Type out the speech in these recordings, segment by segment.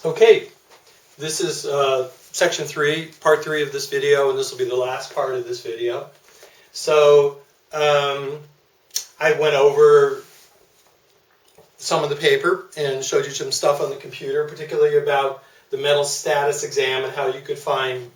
Okay, this is section 3, part 3 of this video, and this will be the last part of this video. So I went over some of the paper and showed you some stuff on the computer, particularly about the mental status exam and how you could find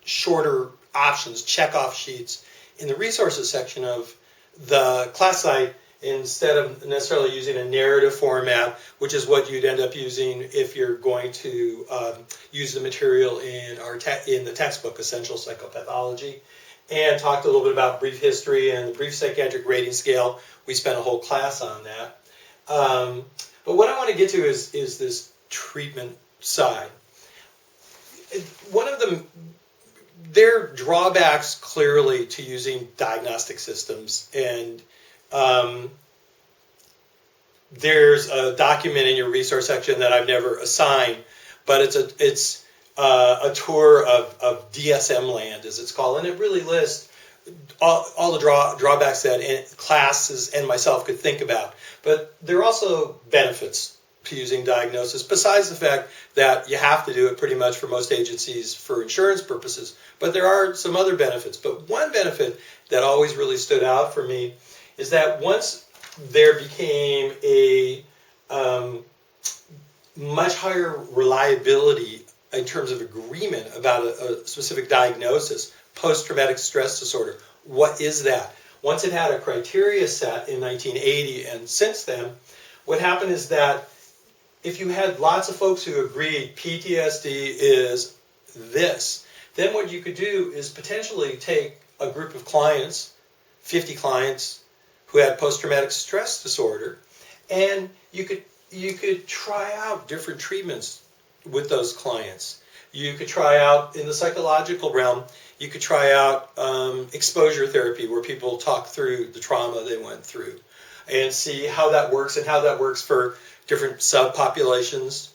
shorter options, check-off sheets in the resources section of the class site instead of necessarily using a narrative format, which is what you'd end up using if you're going to use the material in in the textbook, Essential Psychopathology, and talked a little bit about brief history and the brief psychiatric rating scale. We spent a whole class on that. But what I want to get to is this treatment side. One of them, there are drawbacks clearly to using diagnostic systems, and there's a document in your resource section that I've never assigned, but it's a tour of DSM land, as it's called, and it really lists all the drawbacks that classes and myself could think about. But there are also benefits to using diagnosis, besides the fact that you have to do it pretty much for most agencies for insurance purposes. But there are some other benefits. But one benefit that always really stood out for me is that once there became a much higher reliability in terms of agreement about a specific diagnosis, post-traumatic stress disorder, what is that? Once it had a criteria set in 1980, and since then, what happened is that if you had lots of folks who agreed PTSD is this, then what you could do is potentially take a group of clients, 50 clients who had post-traumatic stress disorder, and you could try out different treatments with those clients. You could try out, in the psychological realm, you could try out exposure therapy, where people talk through the trauma they went through and see how that works, and how that works for different subpopulations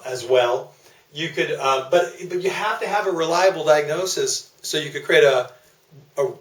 as well. You could, but you have to have a reliable diagnosis, so you could create a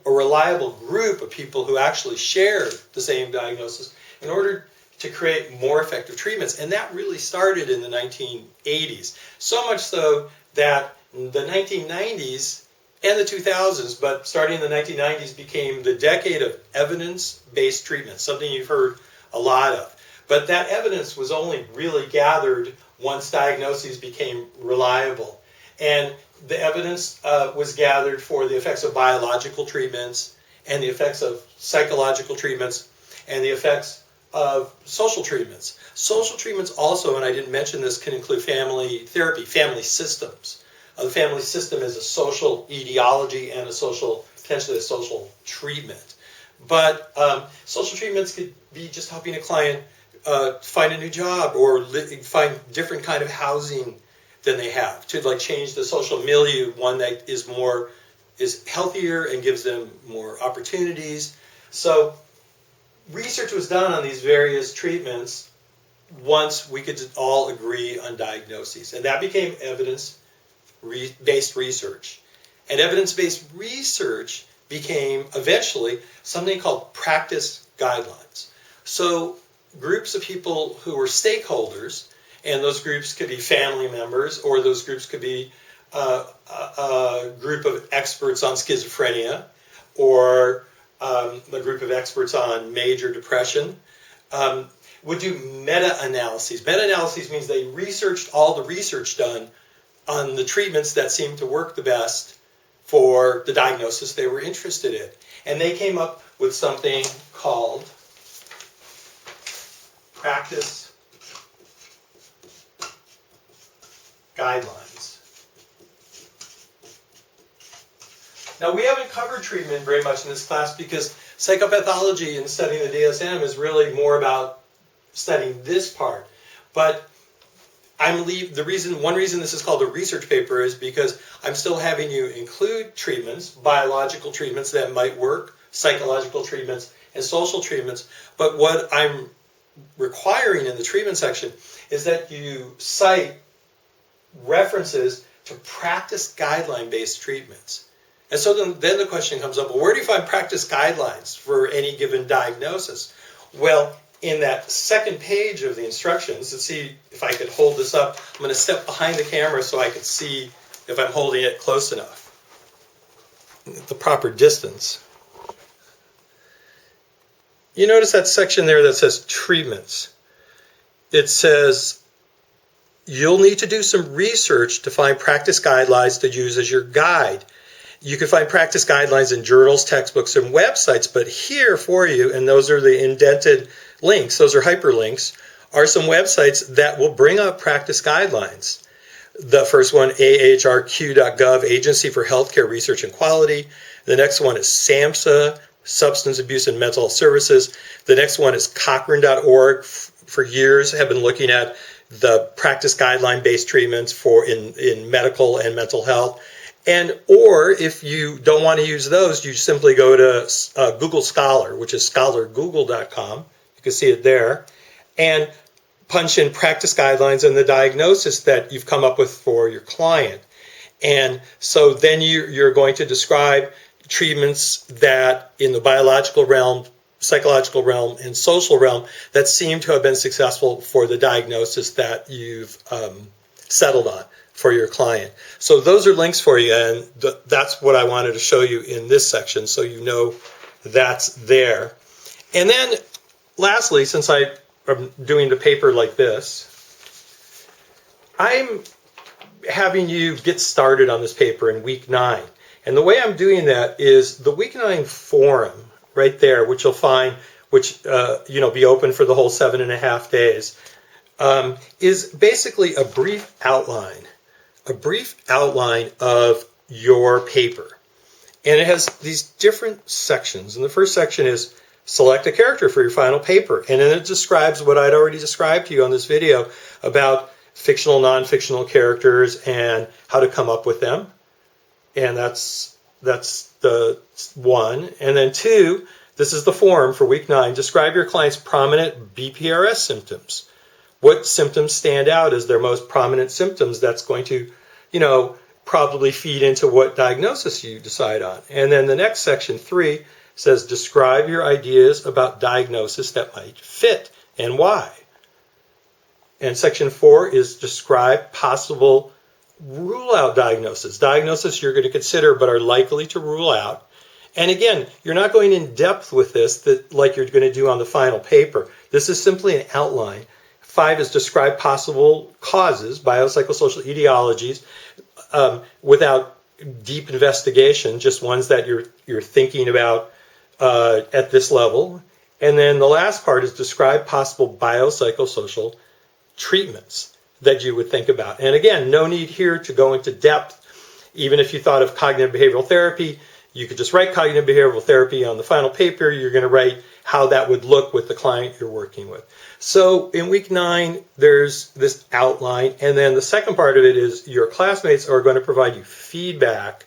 reliable group of people who actually share the same diagnosis in order to create more effective treatments. And that really started in the 1980s. So much so that the 1990s and the 2000s, but starting in the 1990s, became the decade of evidence-based treatment, something you've heard a lot of. But that evidence was only really gathered once diagnoses became reliable. And the evidence was gathered for the effects of biological treatments, and the effects of psychological treatments, and the effects of social treatments. Social treatments also, and I didn't mention this, can include family therapy, family systems. The family system is a social etiology and potentially a social treatment. But social treatments could be just helping a client find a new job, or find different kind of housing than they have, to change the social milieu, one that is healthier and gives them more opportunities. So research was done on these various treatments once we could all agree on diagnoses, and that became evidence-based research. And evidence-based research became eventually something called practice guidelines. So groups of people who were stakeholders, and those groups could be family members, or those groups could be a group of experts on schizophrenia, or a group of experts on major depression, would do meta-analyses. Meta-analyses means they researched all the research done on the treatments that seemed to work the best for the diagnosis they were interested in. And they came up with something called practice guidelines. Now, we haven't covered treatment very much in this class, because psychopathology and studying the DSM is really more about studying this part. But one reason this is called a research paper is because I'm still having you include treatments, biological treatments that might work, psychological treatments, and social treatments. But what I'm requiring in the treatment section is that you cite references to practice guideline-based treatments. And so then the question comes up, well, where do you find practice guidelines for any given diagnosis? Well, in that second page of the instructions, let's see if I could hold this up. I'm going to step behind the camera so I can see if I'm holding it close enough, the proper distance. You notice that section there that says treatments. It says you'll need to do some research to find practice guidelines to use as your guide. You can find practice guidelines in journals, textbooks, and websites, but here for you, and those are the indented links, those are hyperlinks, are some websites that will bring up practice guidelines. The first one, AHRQ.gov, Agency for Healthcare Research and Quality. The next one is SAMHSA, Substance Abuse and Mental Health Services. The next one is Cochrane.org. For years have been looking at the practice guideline-based treatments in medical and mental health. Or if you don't want to use those, you simply go to Google Scholar, which is scholargoogle.com. You can see it there. And punch in practice guidelines and the diagnosis that you've come up with for your client. And so then you're going to describe treatments that in the biological realm, psychological realm, and social realm that seem to have been successful for the diagnosis that you've settled on for your client. So those are links for you, and that's what I wanted to show you in this section so you know that's there. And then lastly, since I'm doing the paper like this, I'm having you get started on this paper in week 9. And the way I'm doing that is the week 9 forum right there, which you'll find, which be open for the whole 7.5 days, is basically a brief outline of your paper. And it has these different sections. And the first section is select a character for your final paper. And then it describes what I'd already described to you on this video about fictional, non-fictional characters and how to come up with them. And that's the 1. And then 2, this is the form for week 9. Describe your client's prominent BPRS symptoms. What symptoms stand out as their most prominent symptoms? That's going to, probably feed into what diagnosis you decide on. And then the next section, 3, says describe your ideas about diagnosis that might fit and why. And section 4 is describe possible rule out diagnosis you're going to consider but are likely to rule out. And again, you're not going in depth with this like you're going to do on the final paper. This is simply an outline. 5 is describe possible causes, biopsychosocial etiologies, without deep investigation, just ones that you're thinking about at this level. And then the last part is describe possible biopsychosocial treatments that you would think about. And again, no need here to go into depth. Even if you thought of cognitive behavioral therapy, you could just write cognitive behavioral therapy on the final paper. You're going to write how that would look with the client you're working with. So in week 9, there's this outline. And then the second part of it is your classmates are going to provide you feedback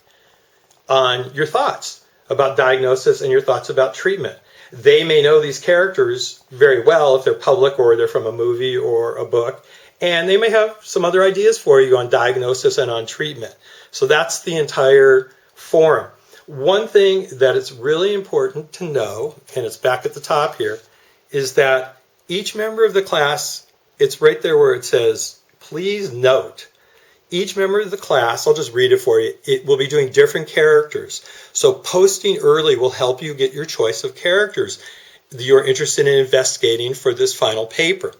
on your thoughts about diagnosis and your thoughts about treatment. They may know these characters very well if they're public or they're from a movie or a book. And they may have some other ideas for you on diagnosis and on treatment. So that's the entire forum. One thing that is really important to know, and it's back at the top here, is that each member of the class, it's right there where it says, please note, each member of the class, I'll just read it for you, it will be doing different characters. So posting early will help you get your choice of characters that you're interested in investigating for this final paper.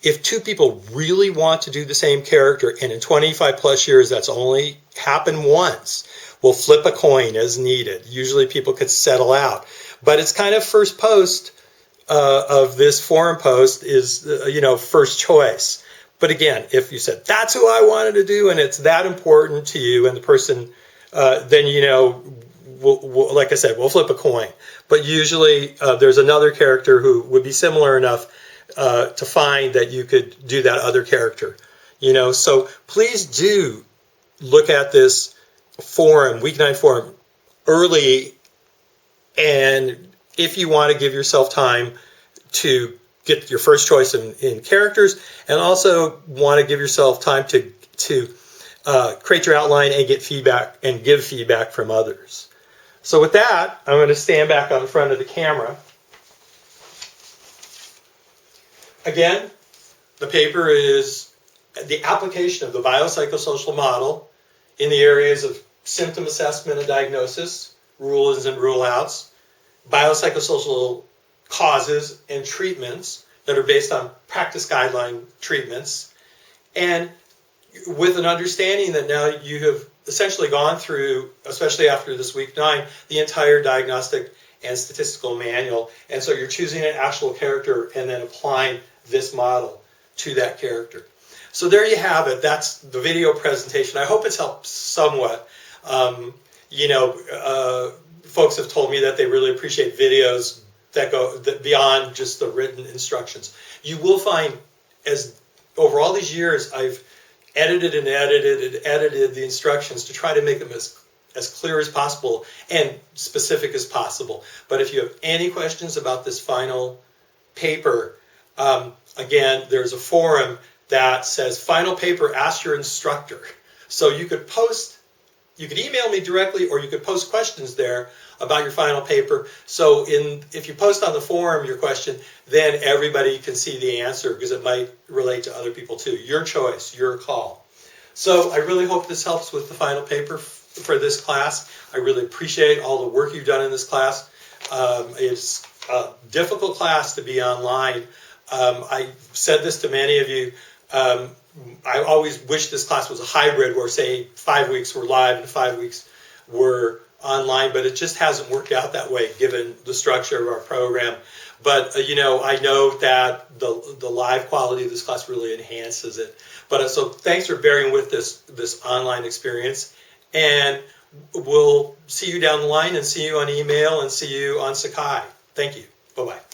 If 2 people really want to do the same character, and in 25 plus years that's only happened once, we'll flip a coin as needed. Usually people could settle out. But it's kind of first post of this forum post is, first choice. But again, if you said, that's who I wanted to do, and it's that important to you and the person, then, we'll, like I said, we'll flip a coin. But usually there's another character who would be similar enough to find that you could do that other character. So please do look at this forum, week 9 forum, early. And if you want to give yourself time to get your first choice in characters, and also want to give yourself time to create your outline and get feedback and give feedback from others. So with that, I'm going to stand back on the front of the camera. Again, the paper is the application of the biopsychosocial model in the areas of symptom assessment and diagnosis, rule-ins and rule-outs, biopsychosocial causes and treatments that are based on practice guideline treatments, and with an understanding that now you have essentially gone through, especially after this week 9, the entire diagnostic and statistical manual, and so you're choosing an actual character and then applying this model to that character. So there you have it. That's the video presentation. I hope it's helped somewhat. Folks have told me that they really appreciate videos that go beyond just the written instructions. You will find, as over all these years, I've edited the instructions to try to make them as clear as possible and specific as possible. But if you have any questions about this final paper, again, there's a forum that says final paper, ask your instructor. So you could email me directly, or you could post questions there about your final paper. So if you post on the forum your question, then everybody can see the answer, because it might relate to other people too. Your choice, your call. So I really hope this helps with the final paper for this class. I really appreciate all the work you've done in this class. It's a difficult class to be online. I said this to many of you. I always wish this class was a hybrid, where say 5 weeks were live and 5 weeks were online, but it just hasn't worked out that way given the structure of our program. But I know that the live quality of this class really enhances it. But so thanks for bearing with this online experience, and we'll see you down the line, and see you on email, and see you on Sakai. Thank you. Bye-bye.